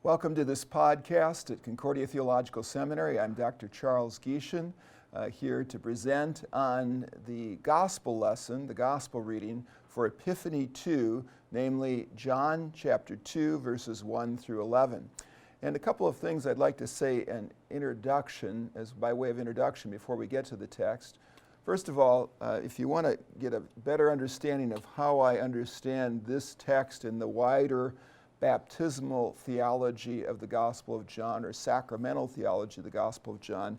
Welcome to this podcast at Concordia Theological Seminary. I'm Dr. Charles Gieschen, here to present on the gospel lesson, the gospel reading for Epiphany 2, namely John chapter 2, verses 1 through 11. And a couple of things I'd like to say in introduction, as by way of introduction before we get to the text. First of all, if you want to get a better understanding of how I understand this text in the wider baptismal theology of the Gospel of John, or sacramental theology of the Gospel of John,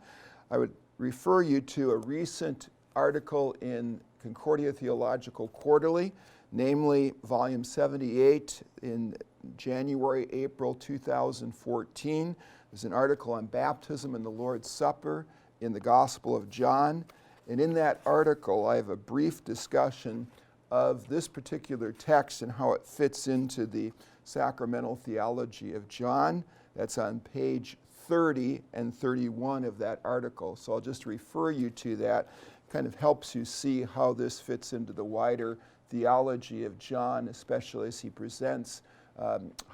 I would refer you to a recent article in Concordia Theological Quarterly, namely volume 78 in January-April 2014. There's an article on baptism and the Lord's Supper in the Gospel of John. And in that article, I have a brief discussion of this particular text and how it fits into the sacramental theology of John. That's on page 30 and 31 of that article. So I'll just refer you to that. Kind of helps you see how this fits into the wider theology of John, especially as he presents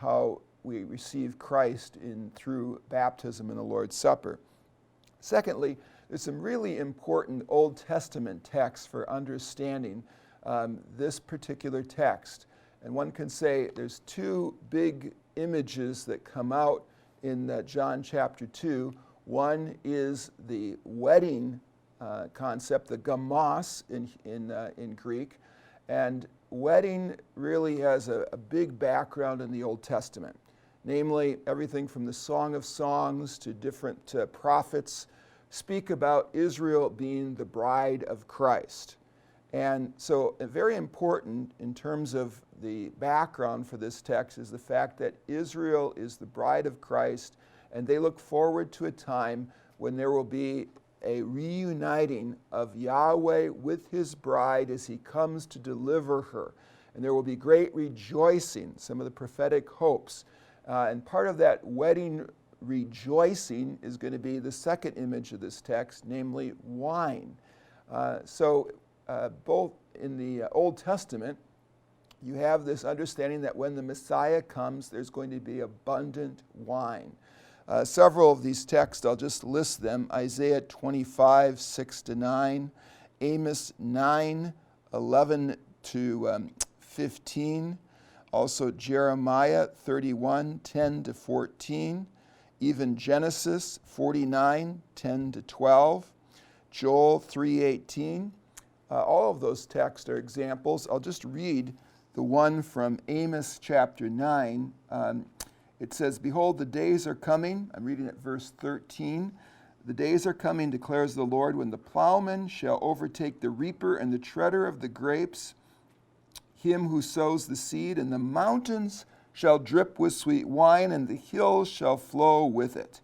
how we receive Christ through baptism and the Lord's Supper. Secondly, there's some really important Old Testament texts for understanding this particular text. And one can say there's two big images that come out in John chapter 2. One is the wedding concept, the gamos in Greek. And wedding really has a big background in the Old Testament. Namely, everything from the Song of Songs to different prophets speak about Israel being the bride of Christ. And so very important in terms of the background for this text is the fact that Israel is the bride of Christ, and they look forward to a time when there will be a reuniting of Yahweh with his bride as he comes to deliver her. And there will be great rejoicing, some of the prophetic hopes. And part of that wedding rejoicing is going to be the second image of this text, namely wine. Both in the Old Testament, you have this understanding that when the Messiah comes, there's going to be abundant wine. Several of these texts, I'll just list them: Isaiah 25, 6-9, Amos 9, 11 to 15, also Jeremiah 31, 10-14, even Genesis 49, 10-12, Joel 3:18. All of those texts are examples. I'll just read the one from Amos chapter 9. It says, "Behold, the days are coming," I'm reading at verse 13, "the days are coming, declares the Lord, when the plowman shall overtake the reaper and the treader of the grapes, him who sows the seed, and the mountains shall drip with sweet wine, and the hills shall flow with it."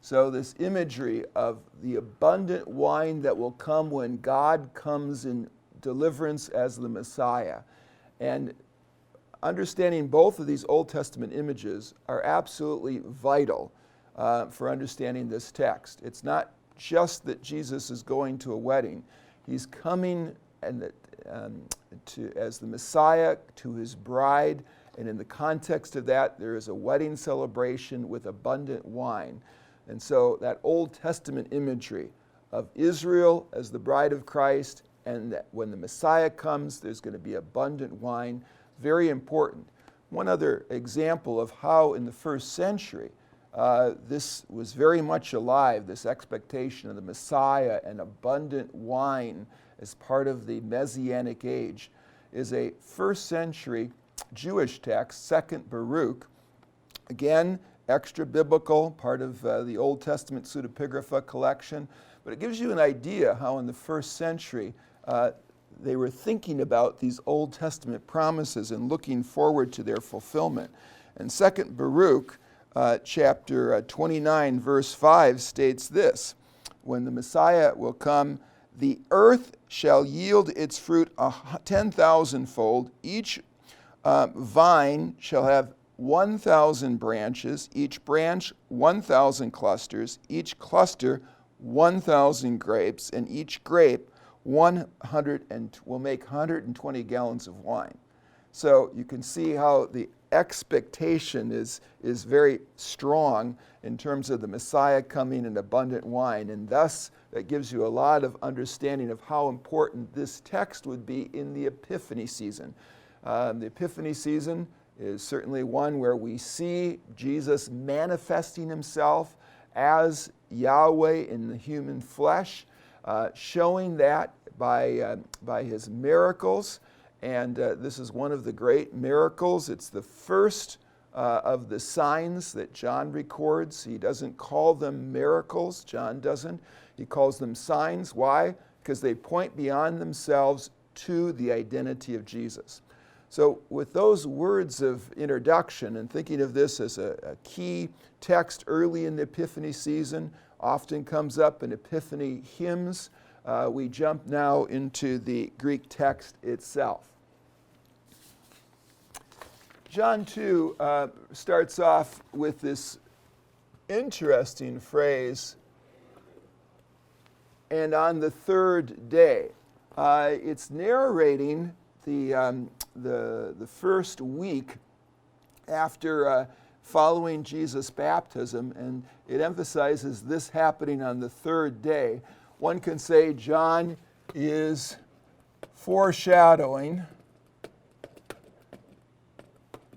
So this imagery of the abundant wine that will come when God comes in deliverance as the Messiah. And understanding both of these Old Testament images are absolutely vital for understanding this text. It's not just that Jesus is going to a wedding. He's coming as the Messiah to his bride, and in the context of that, there is a wedding celebration with abundant wine. And so that Old Testament imagery of Israel as the bride of Christ, and that when the Messiah comes, there's going to be abundant wine, very important. One other example of how in the first century this was very much alive, this expectation of the Messiah and abundant wine as part of the Messianic age, is a first century Jewish text, 2nd Baruch. Again, extra biblical, part of the Old Testament pseudepigrapha collection, but it gives you an idea how in the first century they were thinking about these Old Testament promises and looking forward to their fulfillment. And 2nd Baruch, chapter 29, verse 5 states this: "When the Messiah will come, the earth shall yield its fruit 10,000-fold. Each vine shall have 1,000 branches, each branch 1,000 clusters, each cluster 1,000 grapes, and each grape will make 120 gallons of wine." So you can see how the expectation is very strong in terms of the Messiah coming in abundant wine. And thus, that gives you a lot of understanding of how important this text would be in the Epiphany season. The Epiphany season is certainly one where we see Jesus manifesting himself as Yahweh in the human flesh, showing that by his miracles. And this is one of the great miracles. It's the first of the signs that John records. He doesn't call them miracles. John doesn't. He calls them signs. Why? Because they point beyond themselves to the identity of Jesus. So with those words of introduction and thinking of this as a key text early in the Epiphany season, often comes up in Epiphany hymns, we jump now into the Greek text itself. John 2 starts off with this interesting phrase, and on the third day. It's narrating the first week after following Jesus' baptism, and it emphasizes this happening on the third day. One can say John is foreshadowing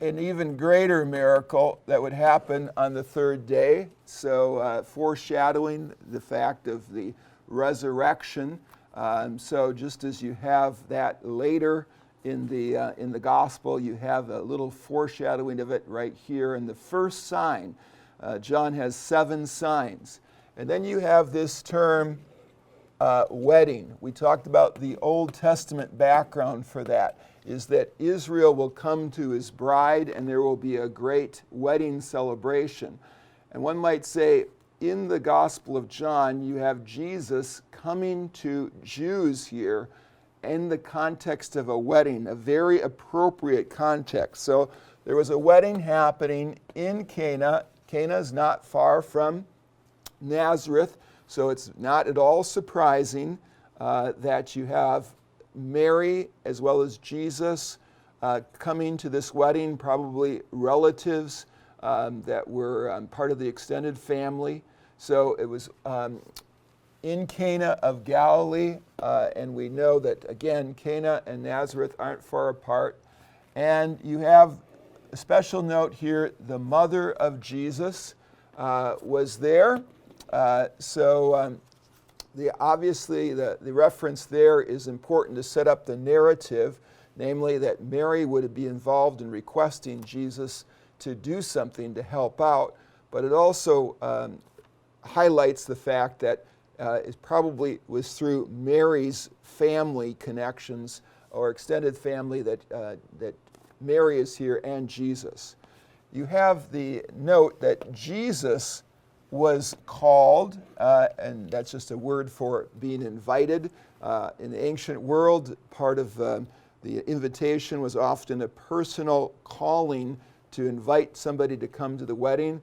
an even greater miracle that would happen on the third day. So foreshadowing the fact of the resurrection. So just as you have that later in the gospel, you have a little foreshadowing of it right here in the first sign. John has 7 signs. And then you have this term, wedding. We talked about the Old Testament background for that, is that Israel will come to his bride and there will be a great wedding celebration. And one might say, in the Gospel of John, you have Jesus coming to Jews here in the context of a wedding, a very appropriate context. So there was a wedding happening in Cana. Cana is not far from Nazareth, so it's not at all surprising that you have Mary as well as Jesus coming to this wedding, probably relatives that were part of the extended family. So it was in Cana of Galilee, and we know that, again, Cana and Nazareth aren't far apart. And you have a special note here, the mother of Jesus was there. Obviously the reference there is important to set up the narrative, namely that Mary would be involved in requesting Jesus to do something to help out, but it also highlights the fact that it probably was through Mary's family connections or extended family that Mary is here and Jesus. You have the note that Jesus was called, and that's just a word for being invited. In the ancient world, part of the invitation was often a personal calling to invite somebody to come to the wedding.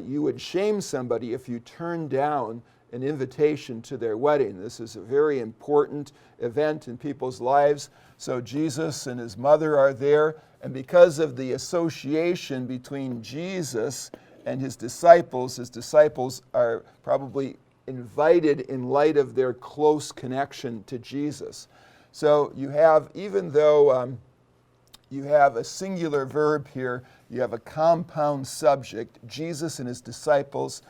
You would shame somebody if you turned down an invitation to their wedding. This is a very important event in people's lives. So Jesus and his mother are there, and because of the association between Jesus and his disciples are probably invited in light of their close connection to Jesus. So you have, even though you have a singular verb here, you have a compound subject. Jesus and his disciples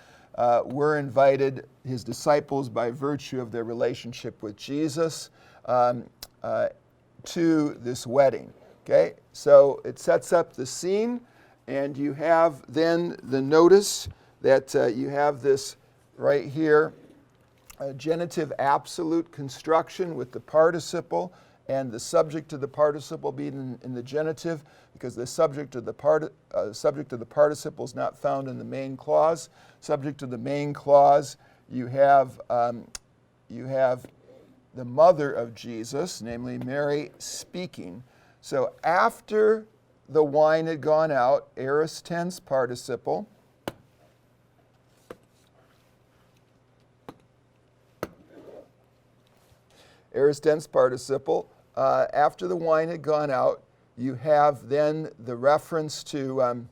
were invited, his disciples by virtue of their relationship with Jesus, to this wedding. Okay, so it sets up the scene, and you have then the notice that you have this right here, genitive absolute construction with the participle and the subject of the participle being in the genitive, because the subject of the participle is not found in the main clause. Subject of the main clause, you have the mother of Jesus, namely Mary, speaking. So after the wine had gone out, aorist tense participle, aorist tense participle, after the wine had gone out, You have then the reference to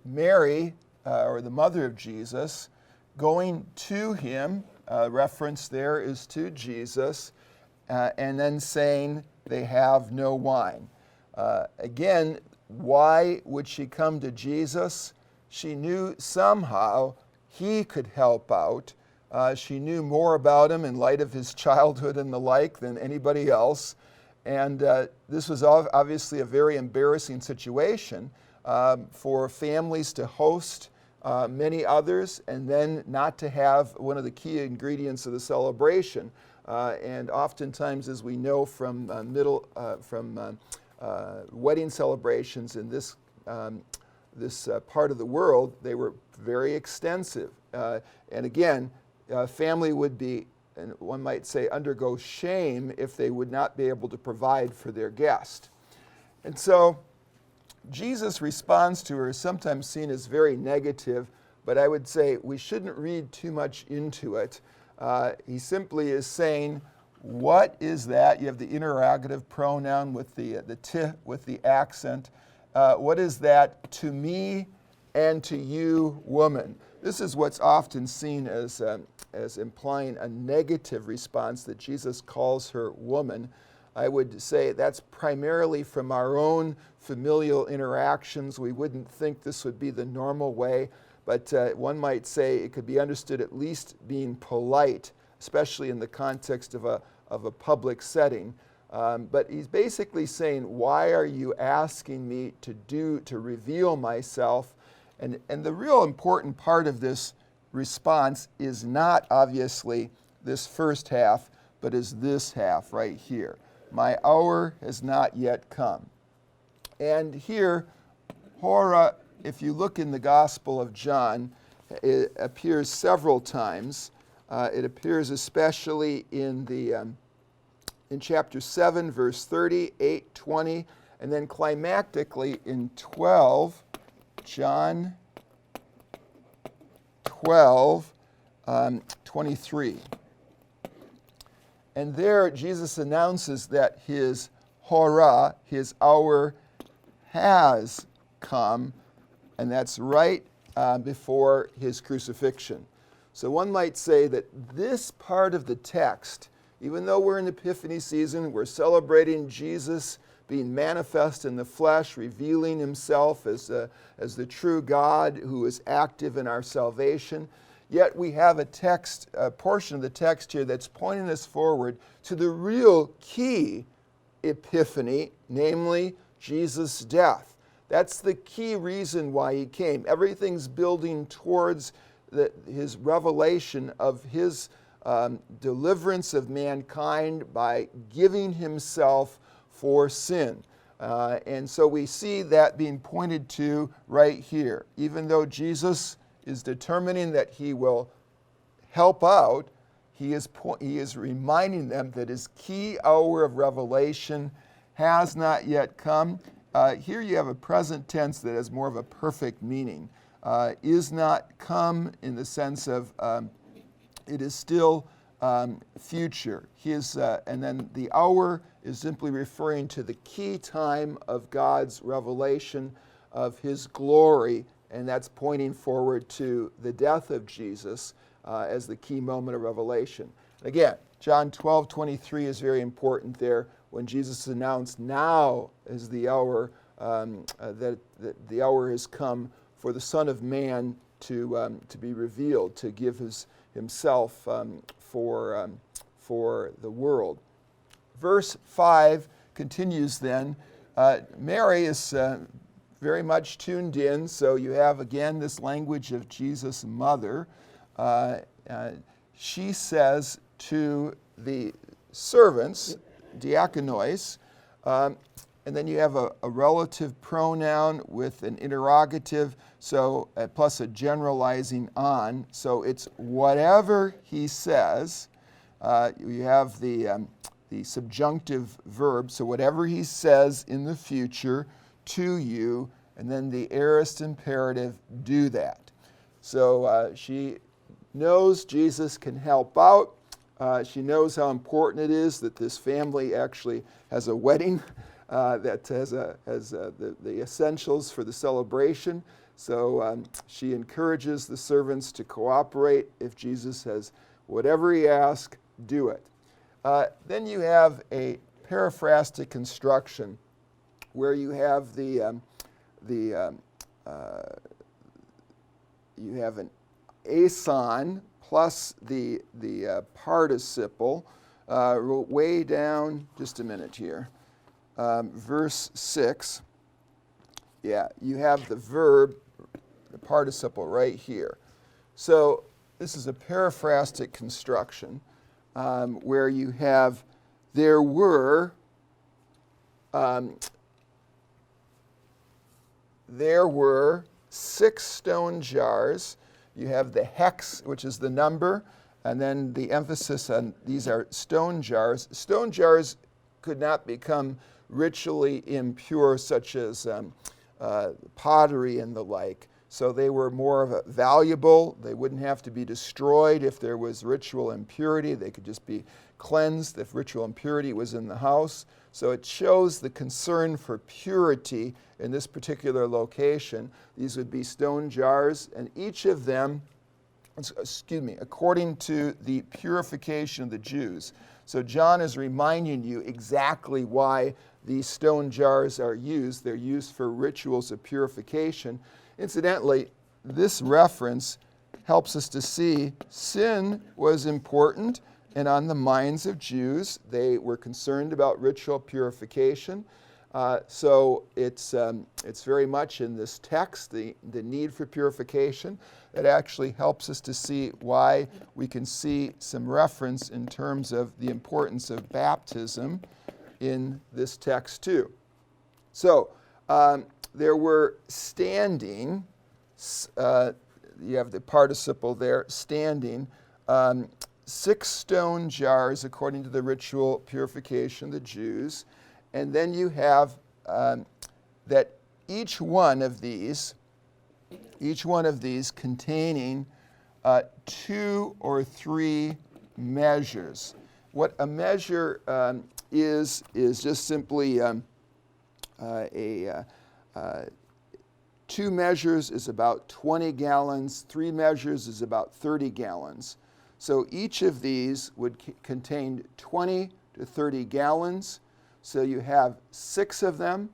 Mary, or the mother of Jesus, going to him. Reference there is to Jesus, and then saying they have no wine. Again, why would she come to Jesus? She knew somehow he could help out. She knew more about him in light of his childhood and the like than anybody else. And this was obviously a very embarrassing situation for families to host many others and then not to have one of the key ingredients of the celebration. And oftentimes, as we know from wedding celebrations in this part of the world, they were very extensive. And again, family would be, and one might say, undergo shame if they would not be able to provide for their guest. And so Jesus' response to her is sometimes seen as very negative, but I would say we shouldn't read too much into it. He simply is saying, what is that? You have the interrogative pronoun with the t with the accent. What is that to me and to you, woman? This is what's often seen as implying a negative response, that Jesus calls her woman. I would say that's primarily from our own familial interactions. We wouldn't think this would be the normal way, but one might say it could be understood at least being polite, especially in the context of a public setting. But he's basically saying, why are you asking me to reveal myself? And the real important part of this response is not obviously this first half, but is this half right here. My hour has not yet come. And here, hora, if you look in the Gospel of John, it appears several times. It appears especially in chapter 7, verse 30, 8, 20, and then climactically in 12, John 12, 23. And there Jesus announces that his hora, his hour, has come, and that's right before his crucifixion. So one might say that this part of the text, even though we're in Epiphany season, we're celebrating Jesus being manifest in the flesh, revealing himself as the true God who is active in our salvation. Yet we have a portion of the text here that's pointing us forward to the real key epiphany, namely Jesus' death. That's the key reason why he came. Everything's building towards his revelation of his deliverance of mankind by giving himself for sin. And so we see that being pointed to right here. Even though Jesus is determining that he will help out, he is reminding them that his key hour of revelation has not yet come. Here you have a present tense that has more of a perfect meaning. Is not come in the sense of it is still future. And then the hour is simply referring to the key time of God's revelation of his glory, and that's pointing forward to the death of Jesus as the key moment of revelation. Again, John 12:23 is very important there when Jesus announced, now is the hour, that the hour has come for the Son of Man to be revealed, to give himself for the world. Verse 5 continues then. Mary is very much tuned in, so you have again this language of Jesus' mother. She says to the servants, diakonos, and then you have a relative pronoun with an interrogative, so plus a generalizing on. So it's whatever he says. You have the subjunctive verb, so whatever he says in the future to you, and then the aorist imperative, do that. So she knows Jesus can help out. She knows how important it is that this family actually has a wedding that has the essentials for the celebration. So she encourages the servants to cooperate. If Jesus says, whatever he asks, do it. Then you have a periphrastic construction where you have you have an ason plus the participle way down. Just a minute here. Verse 6. Yeah, you have the verb, the participle right here. So this is a periphrastic construction where you have there were there were 6 stone jars. You have the hex, which is the number, and then the emphasis on these are stone jars. Stone jars could not become ritually impure, such as pottery and the like. So they were more of a valuable. They wouldn't have to be destroyed if there was ritual impurity. They could just be cleansed if ritual impurity was in the house. So it shows the concern for purity in this particular location. These would be stone jars, and each of them, according to the purification of the Jews. So John is reminding you exactly why these stone jars are used. They're used for rituals of purification. Incidentally, this reference helps us to see sin was important and on the minds of Jews. They were concerned about ritual purification. So it's very much in this text, the need for purification. That actually helps us to see why we can see some reference in terms of the importance of baptism in this text too. So there were standing, you have the participle there, standing, 6 stone jars according to the ritual purification of the Jews. And then you have that each one of these containing 2 or 3 measures. What a measure is just simply 2 measures is about 20 gallons, 3 measures is about 30 gallons. So each of these would contain 20 to 30 gallons. So you have 6 of them.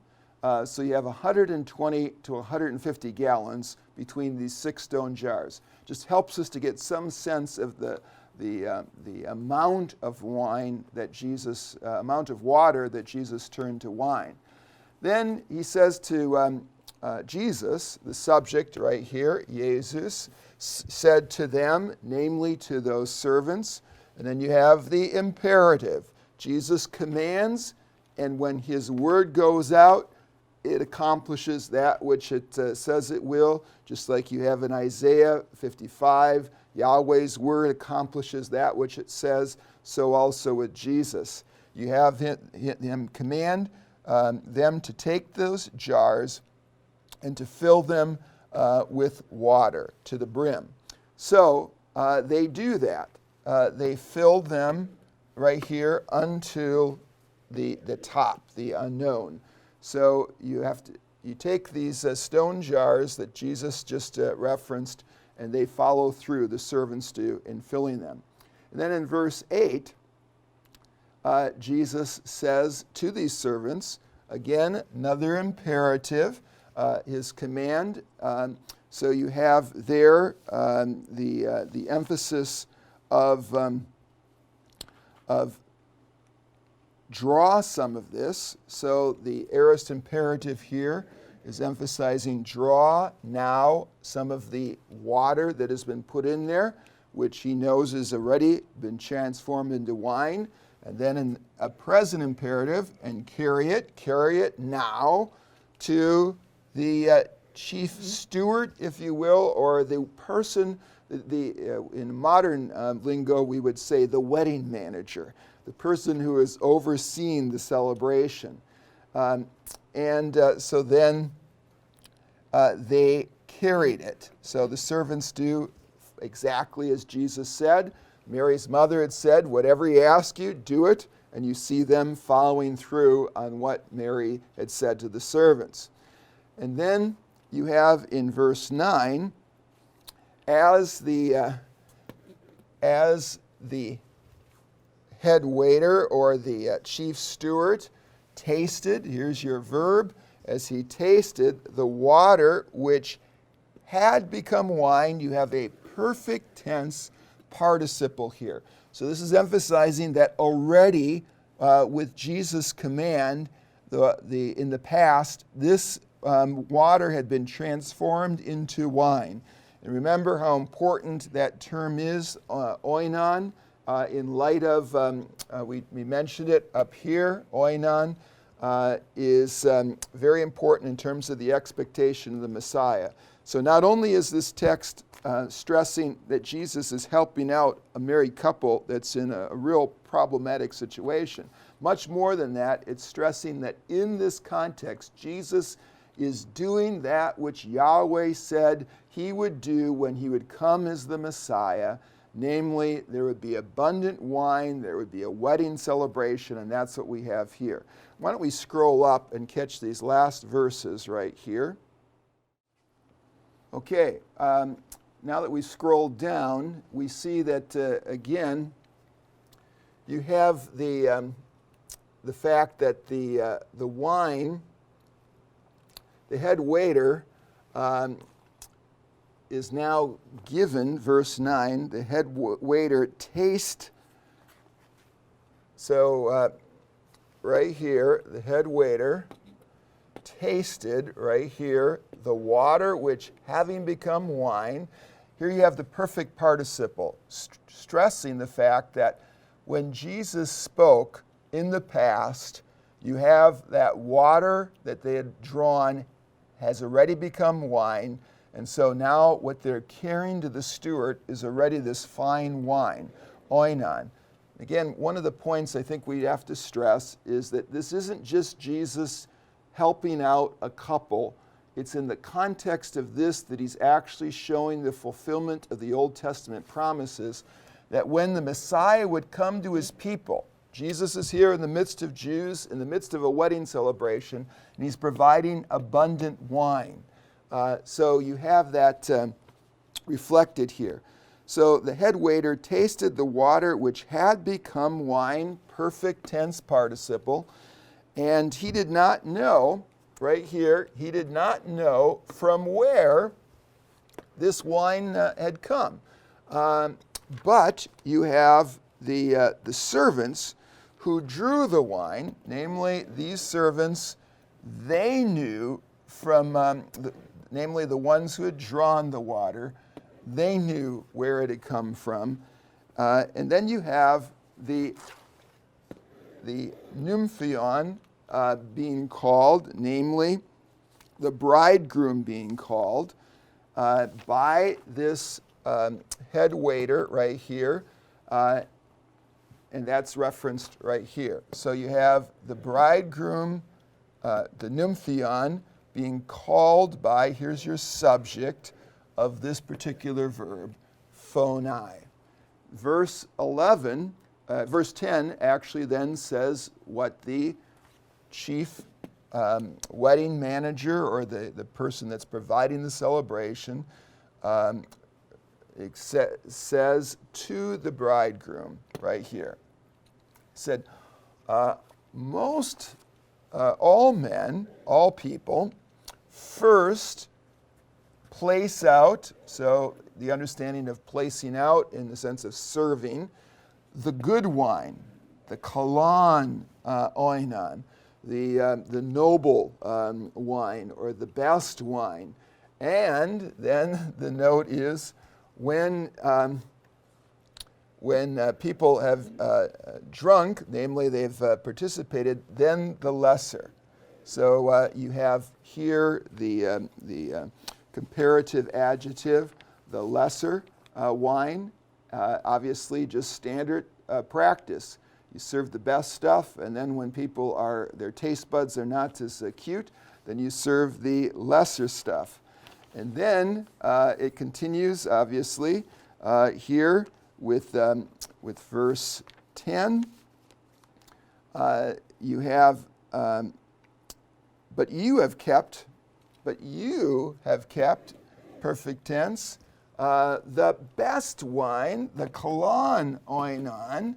So you have 120 to 150 gallons between these 6 stone jars. Just helps us to get some sense of the amount of wine that amount of water that Jesus turned to wine. Then he says to Jesus, the subject right here, Jesus, said to them, namely to those servants. And then you have the imperative. Jesus commands, and when his word goes out, it accomplishes that which it says it will, just like you have in Isaiah 55, Yahweh's word accomplishes that which it says, so also with Jesus. You have him command them to take those jars and to fill them with water to the brim. So they do that. They fill them right here until the top, the unknown. So you take these stone jars that Jesus just referenced, and they follow through, the servants do, in filling them. And then in verse 8, Jesus says to these servants, again, another imperative, his command. So you have there the emphasis of draw some of this. So the aorist imperative here is emphasizing draw now some of the water that has been put in there, which he knows has already been transformed into wine. And then in a present imperative, and carry it now to the chief steward, if you will, or the person, in modern lingo we would say the wedding manager, the person who is overseeing the celebration. So then they carried it. So the servants do exactly as Jesus said. Mary's mother had said, whatever he asks you, do it. And you see them following through on what Mary had said to the servants. And then you have in verse 9, as the head waiter or the chief steward tasted, here's your verb, as he tasted the water which had become wine, you have a perfect tense participle here. So this is emphasizing that already with Jesus' command, in the past, this water had been transformed into wine. And remember how important that term is, oinon, in light of, we mentioned it up here, oinon is very important in terms of the expectation of the Messiah. So not only is this text stressing that Jesus is helping out a married couple that's in a real problematic situation, much more than that, it's stressing that in this context, Jesus is doing that which Yahweh said he would do when he would come as the Messiah. Namely, there would be abundant wine, there would be a wedding celebration, and that's what we have here. Why don't we scroll up and catch these last verses right here. Okay, now that we scroll down, we see that, again, you have the fact that the wine, the head waiter, is now given, verse 9, the head waiter taste. So right here, the head waiter tasted right here the water which having become wine. Here you have the perfect participle, stressing the fact that when Jesus spoke in the past, you have that water that they had drawn has already become wine. And so now what they're carrying to the steward is already this fine wine, oinon. Again, one of the points I think we have to stress is that this isn't just Jesus helping out a couple. It's in the context of this that he's actually showing the fulfillment of the Old Testament promises that when the Messiah would come to his people, Jesus is here in the midst of Jews, in the midst of a wedding celebration, and he's providing abundant wine. So you have that reflected here. So the head waiter tasted the water which had become wine, perfect tense participle, and he did not know, right here, he did not know from where this wine had come. But you have the servants who drew the wine, namely these servants, they knew from, namely the ones who had drawn the water, they knew where it had come from. And then you have the nymphion being called, namely the bridegroom being called by this head waiter right here, and that's referenced right here. So you have the bridegroom, the nymphion, being called by, here's your subject of this particular verb, phonai. Verse 10 actually then says what the chief wedding manager or the person that's providing the celebration says to the bridegroom right here. He said, all men, all people, first place out, so the understanding of placing out in the sense of serving, the good wine, the kalan oinon, the noble wine or the best wine. And then the note is when people have drunk, namely they've participated, then the lesser. So you have here the comparative adjective, the lesser wine, obviously just standard practice. You serve the best stuff, and then when their taste buds are not as acute, then you serve the lesser stuff. And then it continues, obviously, here with verse 10. You have, but you have kept, perfect tense, the best wine, the kolon oinon,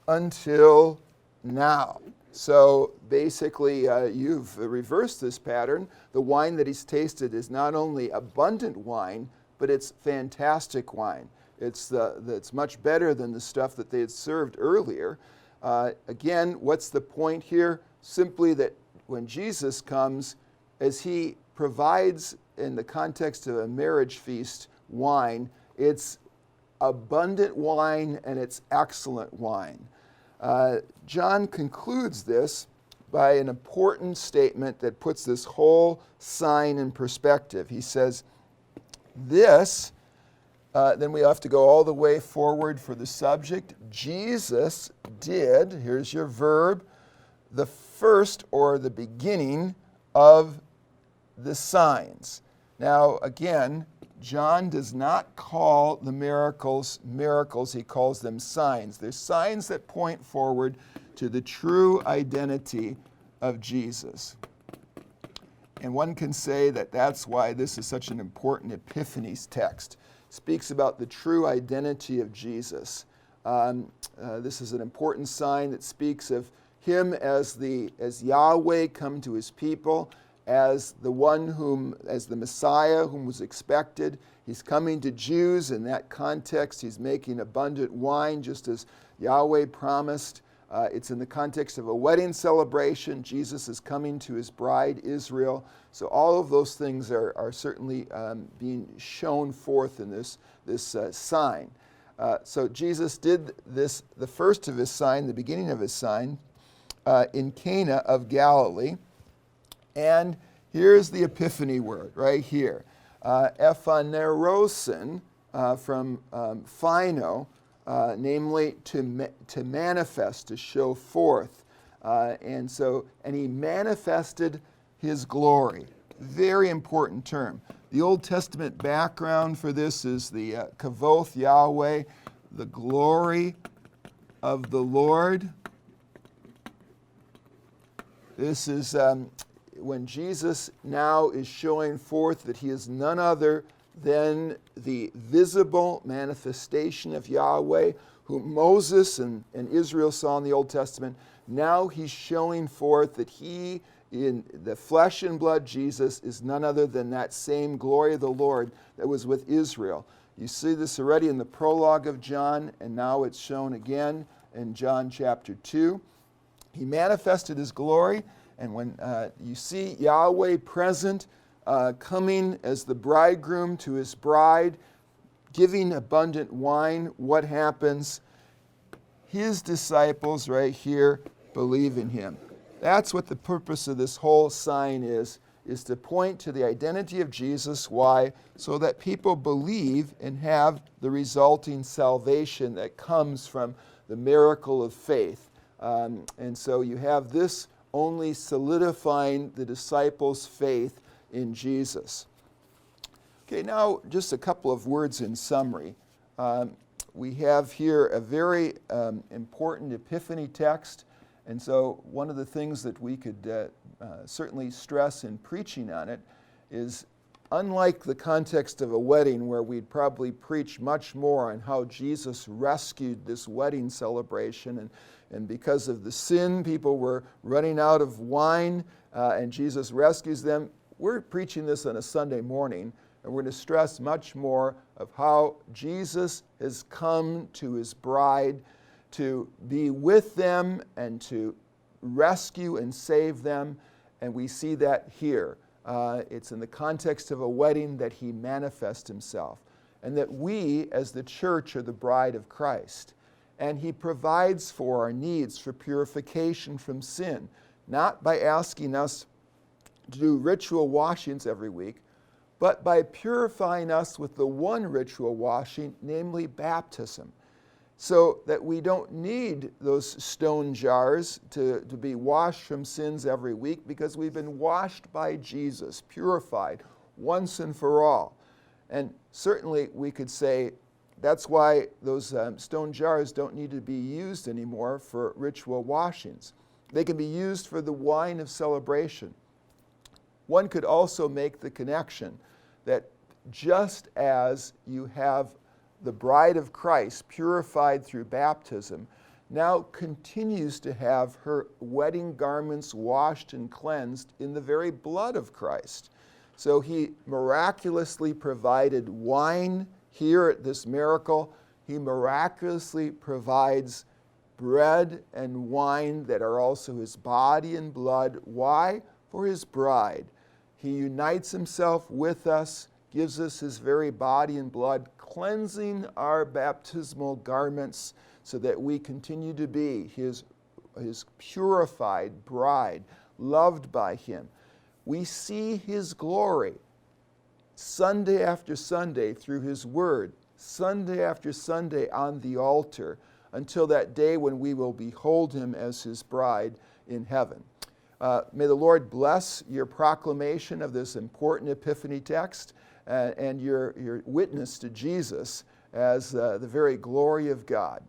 until now. So basically, you've reversed this pattern. The wine that he's tasted is not only abundant wine, but it's fantastic wine. It's much better than the stuff that they had served earlier. Again, what's the point here? Simply that when Jesus comes, as he provides in the context of a marriage feast wine, it's abundant wine and it's excellent wine. John concludes this by an important statement that puts this whole sign in perspective. He says, this, then we have to go all the way forward for the subject. Jesus did, here's your verb, the first or the beginning of the signs. Now, again, John does not call the miracles miracles, he calls them signs. They're signs that point forward to the true identity of Jesus. And one can say that that's why this is such an important Epiphany text. It speaks about the true identity of Jesus. This is an important sign that speaks of him as Yahweh come to his people, as the one as the Messiah whom was expected. He's coming to Jews. In that context, he's making abundant wine, just as Yahweh promised. It's in the context of a wedding celebration. Jesus is coming to his bride, Israel. So all of those things are certainly being shown forth in this sign. So Jesus did this, the first of his sign, the beginning of his sign, in Cana of Galilee. And here's the Epiphany word right here. Ephanerosin from phino, namely to manifest, to show forth. And he manifested his glory. Very important term. The Old Testament background for this is the Kavoth Yahweh, the glory of the Lord. This is when Jesus now is showing forth that he is none other than the visible manifestation of Yahweh, whom Moses and Israel saw in the Old Testament. Now he's showing forth that he, in the flesh and blood Jesus, is none other than that same glory of the Lord that was with Israel. You see this already in the prologue of John, and now it's shown again in John chapter 2. He manifested his glory. And when you see Yahweh present, coming as the bridegroom to his bride, giving abundant wine, what happens? His disciples right here believe in him. That's what the purpose of this whole sign is to point to the identity of Jesus. Why? So that people believe and have the resulting salvation that comes from the miracle of faith. And so you have this only solidifying the disciples' faith in Jesus. Okay, now just a couple of words in summary. We have here a very important Epiphany text, and so one of the things that we could certainly stress in preaching on it is, unlike the context of a wedding where we'd probably preach much more on how Jesus rescued this wedding celebration, and because of the sin, people were running out of wine, and Jesus rescues them. We're preaching this on a Sunday morning, and we're going to stress much more of how Jesus has come to his bride to be with them and to rescue and save them, and we see that here. It's in the context of a wedding that he manifests himself, and that we, as the church, are the bride of Christ. And he provides for our needs for purification from sin, not by asking us to do ritual washings every week, but by purifying us with the one ritual washing, namely baptism, so that we don't need those stone jars to be washed from sins every week, because we've been washed by Jesus, purified once and for all. And certainly we could say, that's why those stone jars don't need to be used anymore for ritual washings. They can be used for the wine of celebration. One could also make the connection that just as you have the bride of Christ purified through baptism, now continues to have her wedding garments washed and cleansed in the very blood of Christ. So he miraculously provided wine here at this miracle. He miraculously provides bread and wine that are also his body and blood. Why? For his bride. He unites himself with us, gives us his very body and blood, cleansing our baptismal garments so that we continue to be his purified bride, loved by him. We see his glory Sunday after Sunday through his word, Sunday after Sunday on the altar, until that day when we will behold him as his bride in heaven. May the Lord bless your proclamation of this important Epiphany text and your witness to Jesus as the very glory of God.